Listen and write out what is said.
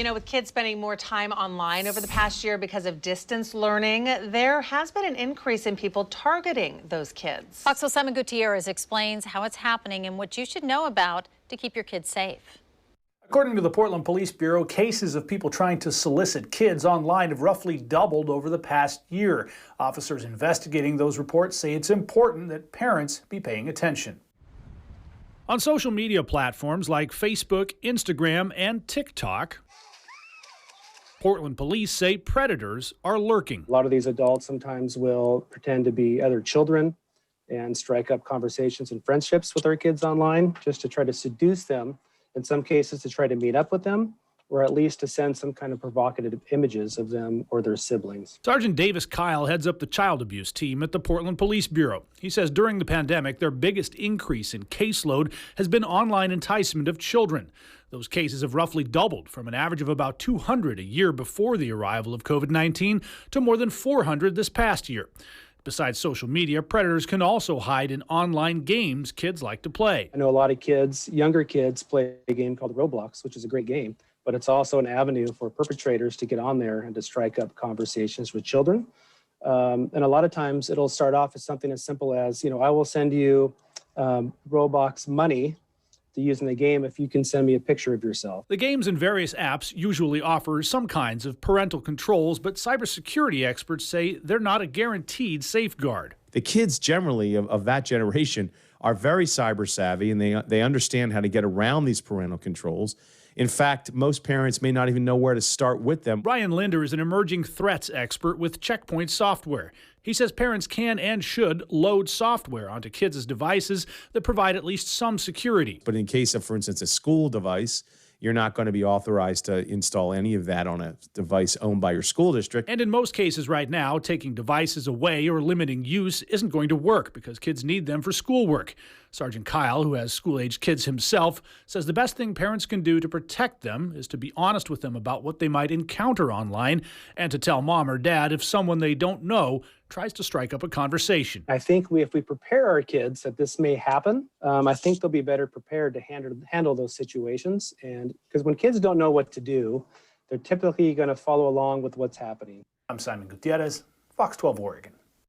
You know, with kids spending more time online over the past year because of distance learning, there has been an increase in people targeting those kids. Fox Simon Gutierrez explains how it's happening and what you should know about to keep your kids safe. According to the Portland Police Bureau, cases of people trying to solicit kids online have roughly doubled over the past year. Officers investigating those reports say it's important that parents be paying attention. On social media platforms like Facebook, Instagram, and TikTok, Portland police say predators are lurking. A lot of these adults sometimes will pretend to be other children and strike up conversations and friendships with our kids online just to try to seduce them, in some cases to try to meet up with them, or at least to send some kind of provocative images of them or their siblings. Sergeant Davis Kyle heads up the child abuse team at the Portland Police Bureau. He says during the pandemic, their biggest increase in caseload has been online enticement of children. Those cases have roughly doubled from an average of about 200 a year before the arrival of COVID-19 to more than 400 this past year. Besides social media, predators can also hide in online games kids like to play. I know a lot of kids, younger kids, play a game called Roblox, which is a great game, but it's also an avenue for perpetrators to get on there and to strike up conversations with children. And a lot of times it'll start off as something as simple as, I will send you Roblox money to use in the game if you can send me a picture of yourself. The games and various apps usually offer some kinds of parental controls, but cybersecurity experts say they're not a guaranteed safeguard. The kids generally of that generation are very cyber savvy, and they understand how to get around these parental controls. In fact, most parents may not even know where to start with them. Ryan Linder is an emerging threats expert with Checkpoint Software. He says parents can and should load software onto kids' devices that provide at least some security. But in case of, for instance, a school device, you're not going to be authorized to install any of that on a device owned by your school district. And in most cases right now, taking devices away or limiting use isn't going to work because kids need them for schoolwork. Sergeant Kyle, who has school-age kids himself, says the best thing parents can do to protect them is to be honest with them about what they might encounter online and to tell mom or dad if someone they don't know tries to strike up a conversation. I think if we prepare our kids that this may happen, I think they'll be better prepared to handle those situations. And because when kids don't know what to do, they're typically going to follow along with what's happening. I'm Simon Gutierrez, Fox 12 Oregon.